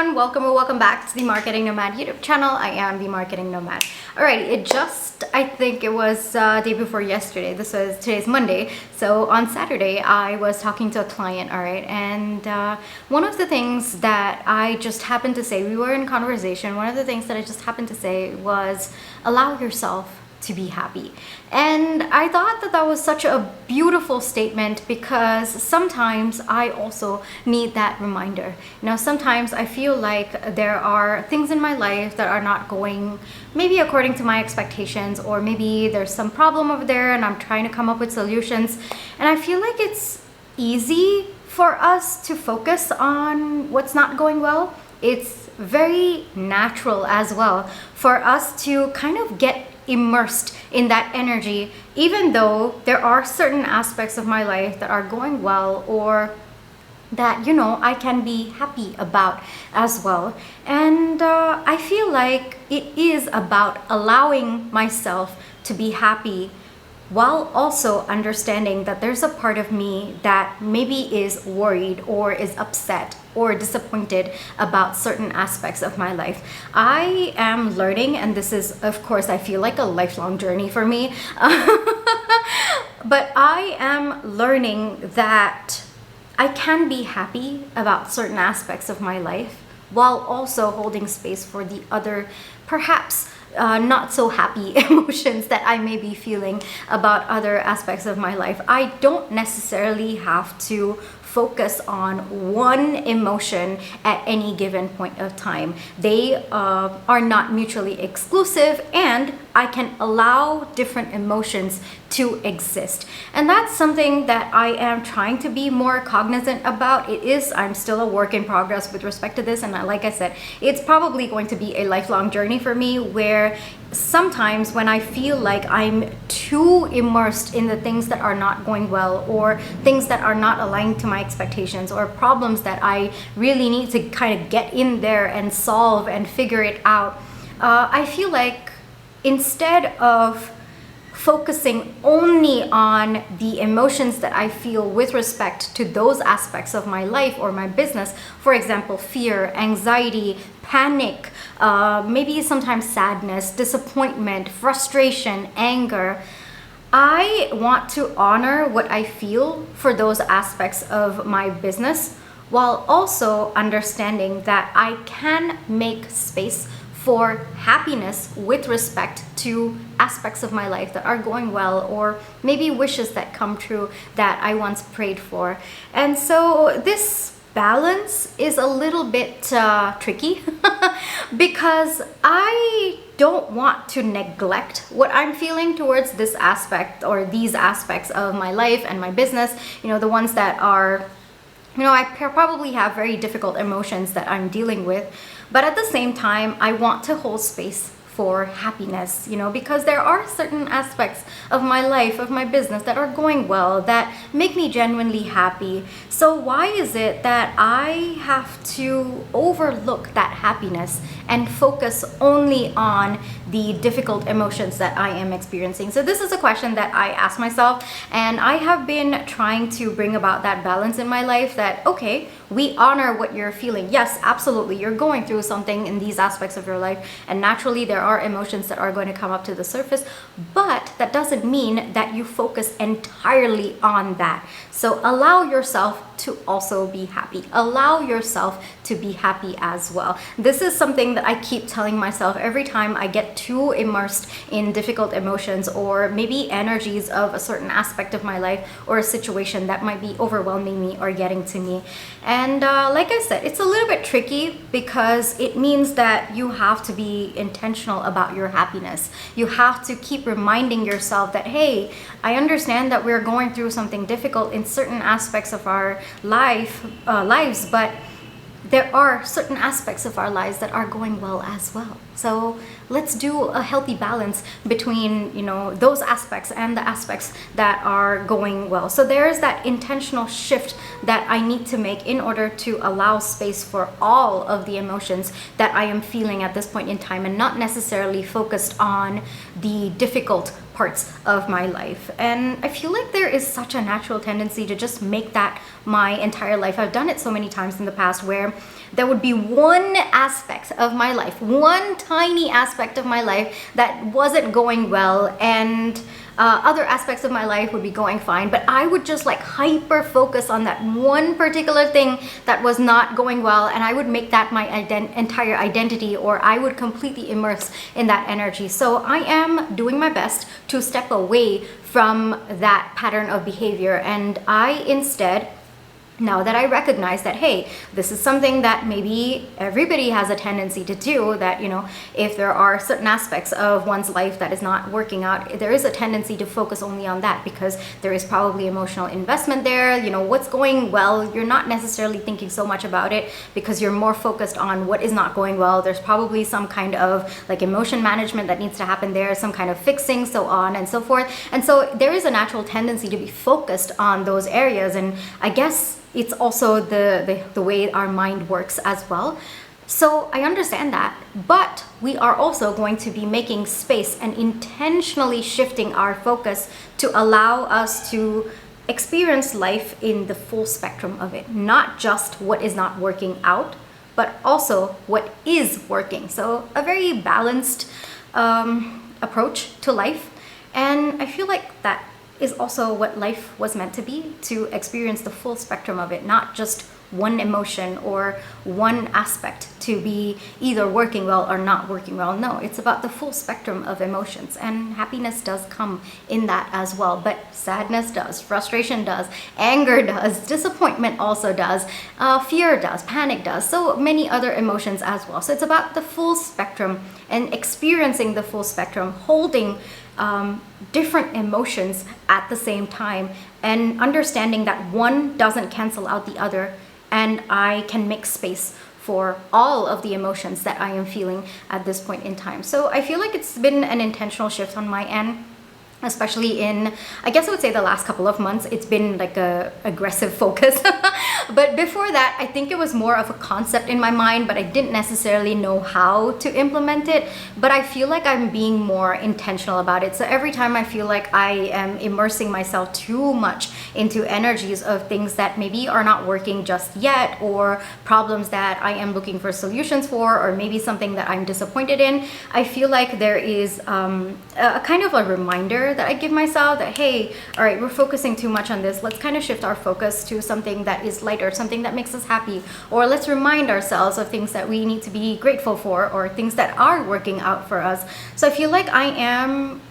everyone, welcome or welcome back to the Marketing Nomad YouTube channel. I am the Marketing Nomad. Alrighty, I think it was day before yesterday. Today's Monday. So on Saturday, I was talking to a client, alright, and one of the things that I just happened to say, we were in conversation, one of the things that I just happened to say was, allow yourself to be happy. And I thought that was such a beautiful statement because sometimes I also need that reminder. Sometimes I feel like there are things in my life that are not going maybe according to my expectations, or maybe there's some problem over there and I'm trying to come up with solutions. And I feel like it's easy for us to focus on what's not going well. It's very natural as well for us to kind of get immersed in that energy, even though there are certain aspects of my life that are going well, or that I can be happy about as well. And I feel like it is about allowing myself to be happy while also understanding that there's a part of me that maybe is worried or is upset or disappointed about certain aspects of my life. I am learning, and this is, of course, I feel like a lifelong journey for me, but I am learning that I can be happy about certain aspects of my life while also holding space for the other, perhaps not so happy emotions that I may be feeling about other aspects of my life. I don't necessarily have to focus on one emotion at any given point of time. They are not mutually exclusive, and I can allow different emotions to exist. And that's something that I am trying to be more cognizant about. I'm still a work in progress with respect to this, and like I said, it's probably going to be a lifelong journey for me, where sometimes when I feel like I'm too immersed in the things that are not going well, or things that are not aligned to my expectations, or problems that I really need to kind of get in there and solve and figure it out, I feel like instead of focusing only on the emotions that I feel with respect to those aspects of my life or my business, for example, fear, anxiety, panic, maybe sometimes sadness, disappointment, frustration, anger, I want to honor what I feel for those aspects of my business, while also understanding that I can make space for happiness with respect to aspects of my life that are going well, or maybe wishes that come true that I once prayed for. And so this balance is a little bit tricky because I don't want to neglect what I'm feeling towards this aspect or these aspects of my life and my business, the ones that are, I probably have very difficult emotions that I'm dealing with. But at the same time, I want to hold space for happiness, because there are certain aspects of my life, of my business, that are going well, that make me genuinely happy. So why is it that I have to overlook that happiness and focus only on the difficult emotions that I am experiencing? So this is a question that I ask myself, and I have been trying to bring about that balance in my life, that, okay, we honor what you're feeling. Yes, absolutely, you're going through something in these aspects of your life, and naturally there are emotions that are going to come up to the surface, but that doesn't mean that you focus entirely on that. So allow yourself to also be happy. Allow yourself to be happy as well. This is something that I keep telling myself every time I get too immersed in difficult emotions, or maybe energies of a certain aspect of my life or a situation that might be overwhelming me or getting to me. And like I said, it's a little bit tricky because it means that you have to be intentional about your happiness. You have to keep reminding yourself that, hey, I understand that we're going through something difficult in certain aspects of our lives, but there are certain aspects of our lives that are going well as well. So let's do a healthy balance between, those aspects and the aspects that are going well. So there's that intentional shift that I need to make in order to allow space for all of the emotions that I am feeling at this point in time, and not necessarily focused on the difficult parts of my life. And I feel like there is such a natural tendency to just make that my entire life. I've done it so many times in the past where there would be one aspect of my life, one tiny aspect of my life that wasn't going well, and other aspects of my life would be going fine, but I would just like hyper focus on that one particular thing that was not going well, and I would make that my entire identity, or I would completely immerse in that energy. So I am doing my best to step away from that pattern of behavior, and I instead, now that I recognize that, hey, this is something that maybe everybody has a tendency to do, that, if there are certain aspects of one's life that is not working out, there is a tendency to focus only on that because there is probably emotional investment there. What's going well, you're not necessarily thinking so much about it because you're more focused on what is not going well. There's probably some kind of like emotion management that needs to happen there, some kind of fixing, so on and so forth. And so there is a natural tendency to be focused on those areas. And I guess it's also the way our mind works as well. So I understand that, but we are also going to be making space and intentionally shifting our focus to allow us to experience life in the full spectrum of it, not just what is not working out, but also what is working. So a very balanced approach to life. And I feel like that is also what life was meant to be, to experience the full spectrum of it, not just one emotion or one aspect to be either working well or not working well. No, it's about the full spectrum of emotions, and happiness does come in that as well, but sadness does, frustration does, anger does, disappointment also does, fear does, panic does, so many other emotions as well. So it's about the full spectrum and experiencing the full spectrum, holding different emotions at the same time, and understanding that one doesn't cancel out the other, and I can make space for all of the emotions that I am feeling at this point in time. So I feel like it's been an intentional shift on my end, especially in, I guess I would say the last couple of months. It's been like a aggressive focus. But before that, I think it was more of a concept in my mind, but I didn't necessarily know how to implement it. But I feel like I'm being more intentional about it. So every time I feel like I am immersing myself too much into energies of things that maybe are not working just yet, or problems that I am looking for solutions for, or maybe something that I'm disappointed in, I feel like there is a kind of a reminder that I give myself that, hey, all right, we're focusing too much on this. Let's kind of shift our focus to something that is lighter, something that makes us happy, or let's remind ourselves of things that we need to be grateful for, or things that are working out for us. So I feel like I am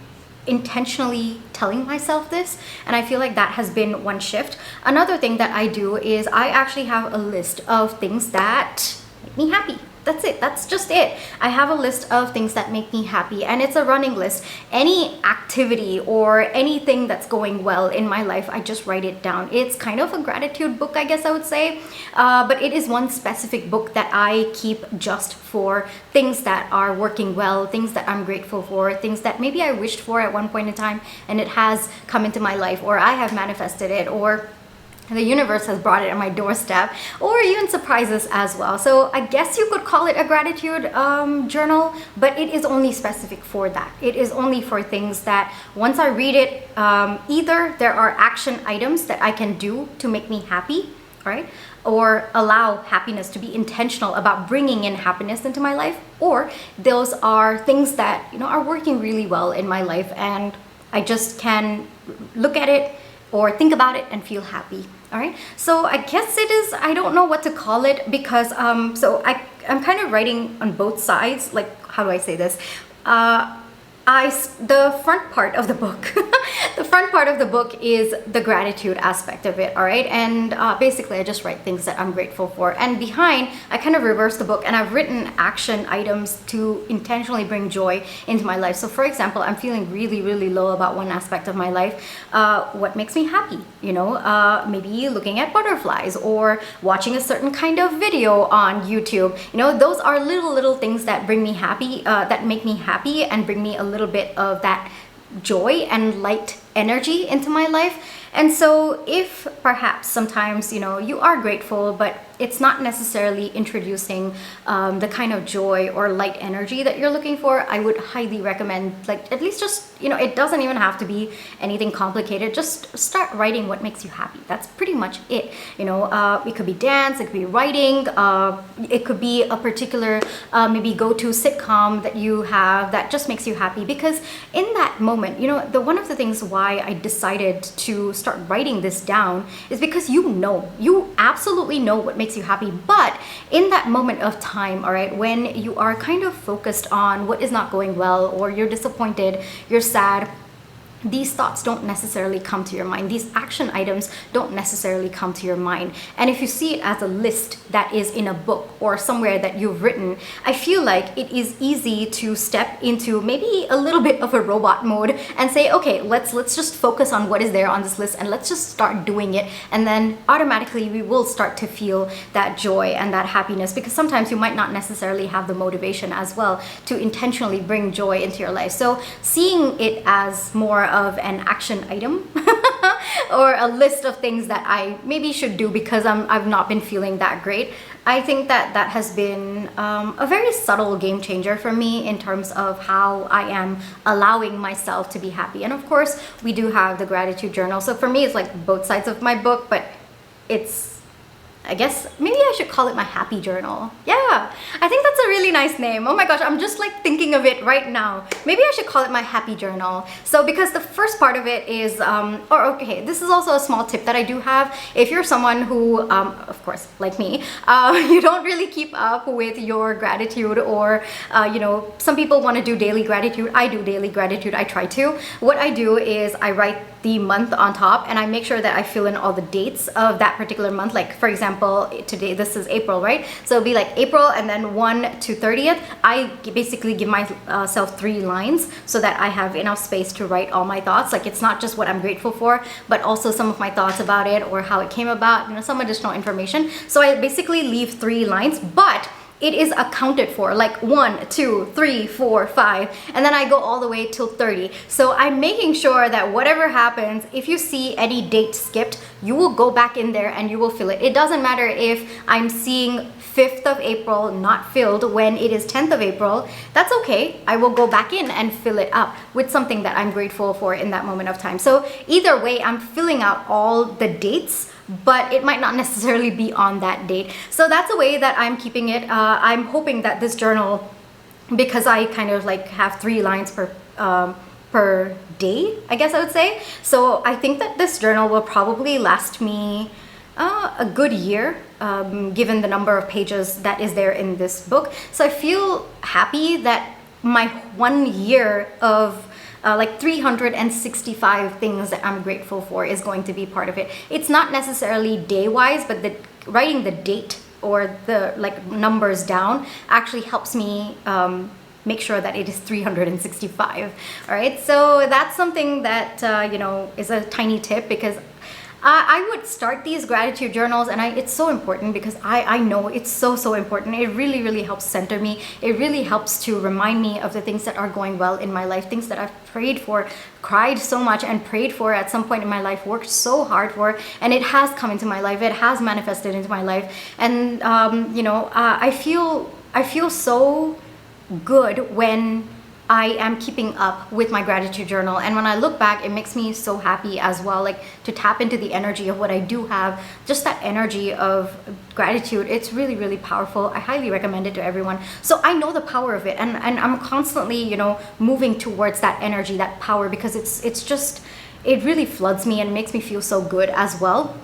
intentionally telling myself this, and I feel like that has been one shift. Another thing that I do is I actually have a list of things that make me happy. That's it. That's just it. I have a list of things that make me happy, and it's a running list. Any activity or anything that's going well in my life, I just write it down. It's kind of a gratitude book, I guess I would say, but it is one specific book that I keep just for things that are working well, things that I'm grateful for, things that maybe I wished for at one point in time and it has come into my life, or I have manifested it, or the universe has brought it on my doorstep, or even surprises as well. So I guess you could call it a gratitude journal, but it is only specific for that. It is only for things that once I read it, either there are action items that I can do to make me happy, right? Or allow happiness to be intentional about bringing in happiness into my life, or those are things that, are working really well in my life, and I just can look at it or think about it and feel happy. All right, so I guess it is, I don't know what to call it, because I'm kind of writing on both sides. Like, how do I say this? The front part of the book, the front part of the book is the gratitude aspect of it, all right? And basically, I just write things that I'm grateful for. And behind, I kind of reverse the book, and I've written action items to intentionally bring joy into my life. So for example, I'm feeling really, really low about one aspect of my life. What makes me happy? Maybe looking at butterflies, or watching a certain kind of video on YouTube. Those are little things that bring me happy, that make me happy and bring me a little bit of that joy and light energy into my life. And so if perhaps sometimes you are grateful, but it's not necessarily introducing the kind of joy or light energy that you're looking for, I would highly recommend, like, at least just, it doesn't even have to be anything complicated. Just start writing what makes you happy. That's pretty much it. It could be dance, it could be writing, it could be a particular maybe go-to sitcom that you have that just makes you happy. Because in that moment, one of the things why I decided to start writing this down is because you absolutely know what makes you happy. But in that moment of time, all right, when you are kind of focused on what is not going well, or you're disappointed, you're sad, these thoughts don't necessarily come to your mind. These action items don't necessarily come to your mind. And if you see it as a list that is in a book or somewhere that you've written, I feel like it is easy to step into maybe a little bit of a robot mode and say, okay, let's just focus on what is there on this list and let's just start doing it. And then automatically we will start to feel that joy and that happiness, because sometimes you might not necessarily have the motivation as well to intentionally bring joy into your life. So seeing it as more of an action item or a list of things that I maybe should do because I've not been feeling that great, I think that has been a very subtle game changer for me in terms of how I am allowing myself to be happy. And of course, we do have the gratitude journal. So for me, it's like both sides of my book, but I guess maybe I should call it my happy journal. Yeah, I think that's a really nice name. Oh my gosh, I'm just like thinking of it right now. Maybe I should call it my happy journal. So because the first part of it is, this is also a small tip that I do have. If you're someone who, of course, like me, you don't really keep up with your gratitude, or, some people want to do daily gratitude. I do daily gratitude. I try to. What I do is I write the month on top, and I make sure that I fill in all the dates of that particular month. Like, for example, today, this is April, right? So it'll be like April and then 1 to 30th. I basically give myself 3 lines so that I have enough space to write all my thoughts. Like, it's not just what I'm grateful for, but also some of my thoughts about it or how it came about, some additional information. So I basically leave 3 lines, but it is accounted for, like 1, 2, 3, 4, 5, and then I go all the way till 30. So I'm making sure that whatever happens, if you see any date skipped, you will go back in there and you will fill it. It doesn't matter if I'm seeing 5th of April not filled when it is 10th of April. That's okay. I will go back in and fill it up with something that I'm grateful for in that moment of time. So either way, I'm filling out all the dates, but it might not necessarily be on that date. So that's a way that I'm keeping it. I'm hoping that this journal, because I kind of like have 3 lines per day, I guess I would say. So I think that this journal will probably last me a good year, given the number of pages that is there in this book. So I feel happy that my 1 year of 365 things that I'm grateful for is going to be part of it. It's not necessarily day-wise, but writing the date or the numbers down actually helps me make sure that it is 365. All right, so that's something that is a tiny tip, because I would start these gratitude journals, and it's so important because I know it's so important. It really, really helps center me. It really helps to remind me of the things that are going well in my life, things that I've prayed for, cried so much and prayed for at some point in my life, worked so hard for, and it has come into my life. It has manifested into my life. And, I feel so good when I am keeping up with my gratitude journal. And when I look back, it makes me so happy as well, like to tap into the energy of what I do have, just that energy of gratitude. It's really, really powerful. I highly recommend it to everyone. So I know the power of it, and I'm constantly, moving towards that energy, that power, because it really floods me and makes me feel so good as well.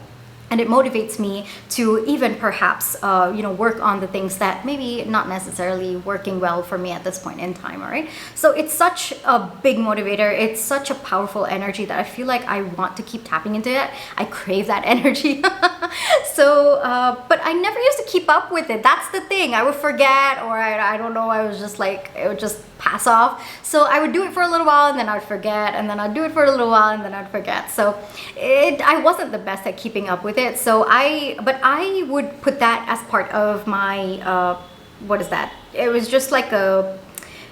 And it motivates me to even perhaps, work on the things that maybe not necessarily working well for me at this point in time, all right? So it's such a big motivator. It's such a powerful energy that I feel like I want to keep tapping into it. I crave that energy. So, but I never used to keep up with it. That's the thing. I would forget, or I don't know, I was just like, it would just pass off. So I would do it for a little while and then I'd forget, and then I'd do it for a little while and then I'd forget. So I wasn't the best at keeping up with it. So but I would put that as part of my, what is that? It was just like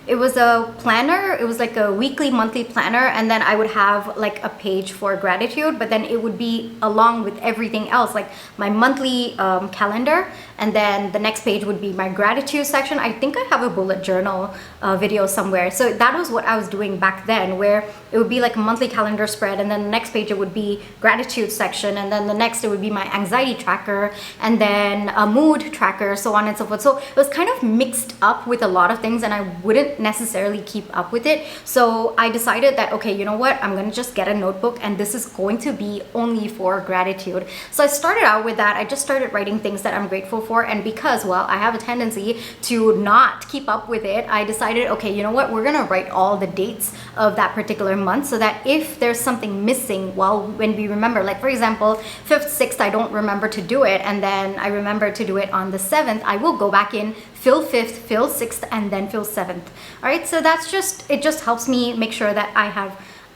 it was a planner. It was like a weekly, monthly planner, and then I would have like a page for gratitude, but then it would be along with everything else, like my monthly calendar, and then the next page would be my gratitude section. I think I have a bullet journal video somewhere. So that was what I was doing back then, where it would be like a monthly calendar spread, and then the next page it would be gratitude section, and then the next it would be my anxiety tracker, and then a mood tracker, so on and so forth. So it was kind of mixed up with a lot of things, and I wouldn't necessarily keep up with it. So I decided that, okay, you know what, I'm gonna just get a notebook, and this is going to be only for gratitude. So I started out with that. I just started writing things that I'm grateful for, and because, well, I have a tendency to not keep up with it, I decided, okay, you know what, we're gonna write all the dates of that particular month, so that if there's something missing, well, when we remember, like for example, 5th, 6th, I don't remember to do it, and then I remember to do it on the 7th, I will go back in, fill 5th, fill 6th, and then fill 7th. All right, so that's just, it just helps me make sure that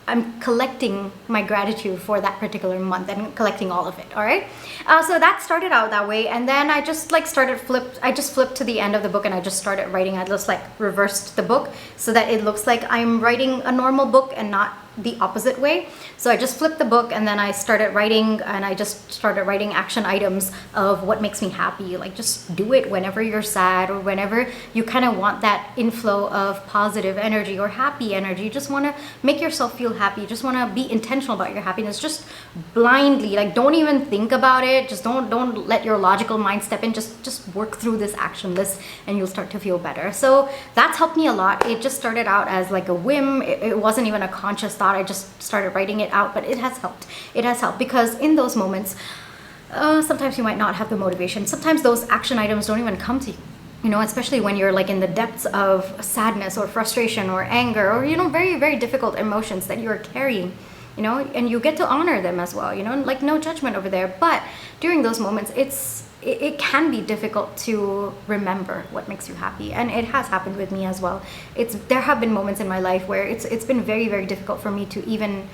I'm collecting my gratitude for that particular month and collecting all of it. All right, so that started out that way, and then I just like I just flipped to the end of the book, and I just started writing. I just like reversed the book so that it looks like I'm writing a normal book and not the opposite way. So I just flipped the book, and then I started writing, and I just started writing action items of what makes me happy. Like just do it whenever you're sad, or whenever you kind of want that inflow of positive energy or happy energy. You just want to make yourself feel happy. You just want to be intentional about your happiness. Just blindly, like don't even think about it. Just don't let your logical mind step in. Just work through this action list, and you'll start to feel better. So that's helped me a lot. It just started out as like a whim. It wasn't even a conscious thought. I just started writing it out, but it has helped. It has helped because in those moments, sometimes you might not have the motivation. Sometimes those action items don't even come to you. You know, especially when you're like in the depths of sadness or frustration or anger, or, you know, very, very difficult emotions that you're carrying, you know, and you get to honor them as well, you know, like no judgment over there. But during those moments, it can be difficult to remember what makes you happy, and it has happened with me as well. There have been moments in my life where it's been very, very difficult for me to even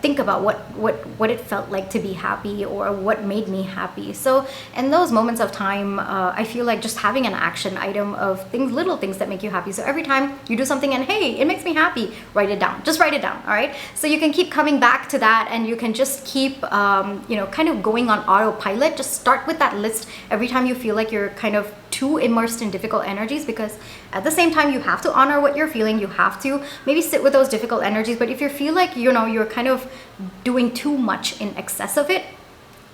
think about what it felt like to be happy, or what made me happy. So in those moments of time, I feel like just having an action item of things, little things that make you happy. So every time you do something and hey, it makes me happy, write it down. Just write it down. All right. So you can keep coming back to that, and you can just keep you know, kind of going on autopilot. Just start with that list every time you feel like you're kind of too immersed in difficult energies, because at the same time you have to honor what you're feeling. You have to maybe sit with those difficult energies, but if you feel like, you know, you're kind of doing too much in excess of it,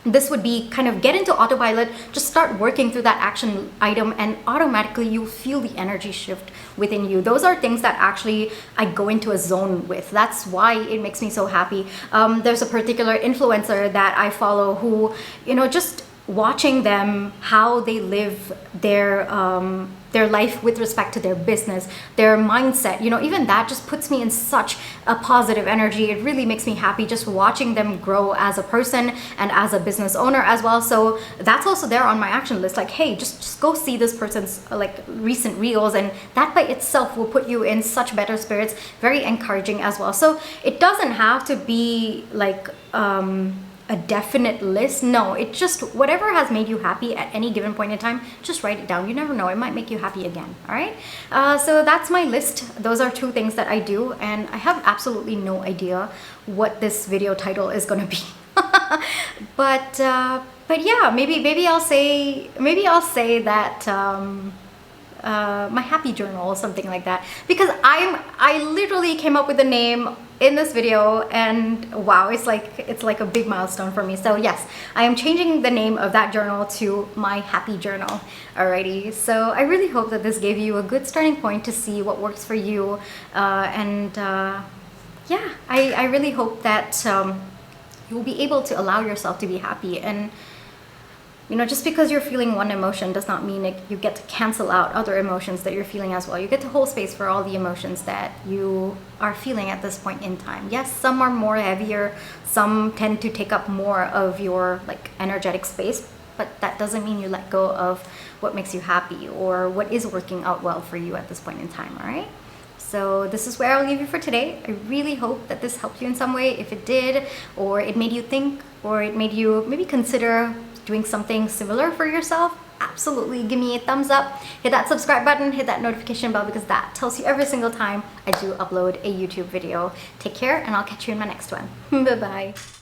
this would be kind of get into autopilot. Just start working through that action item, and automatically you feel the energy shift within you. Those are things that actually I go into a zone with. That's why it makes me so happy. There's a particular influencer that I follow who, you know, just watching them, how they live their life with respect to their business, their mindset, you know, even that just puts me in such a positive energy. It really makes me happy just watching them grow as a person and as a business owner as well. So that's also there on my action list. Like, hey, just go see this person's like recent reels, and that by itself will put you in such better spirits. Very encouraging as well. So it doesn't have to be like a definite list. No, it's just whatever has made you happy at any given point in time, just write it down. You never know, it might make you happy again. All right, so that's my list. Those are two things that I do, and I have absolutely no idea what this video title is going to be. but yeah, maybe I'll say that my happy journal or something like that, because I literally came up with the name in this video, and wow, it's like a big milestone for me. So yes, I am changing the name of that journal to my happy journal. Alrighty, so I really hope that this gave you a good starting point to see what works for you, yeah, I really hope that you'll be able to allow yourself to be happy. And you know, just because you're feeling one emotion does not mean you get to cancel out other emotions that you're feeling as well. You get to hold space for all the emotions that you are feeling at this point in time. Yes, some are more heavier, some tend to take up more of your like energetic space, but that doesn't mean you let go of what makes you happy or what is working out well for you at this point in time, all right? So this is where I'll leave you for today. I really hope that this helped you in some way. If it did, or it made you think, or it made you maybe consider doing something similar for yourself, absolutely give me a thumbs up, hit that subscribe button, hit that notification bell, because that tells you every single time I do upload a YouTube video. Take care, and I'll catch you in my next one. Bye bye.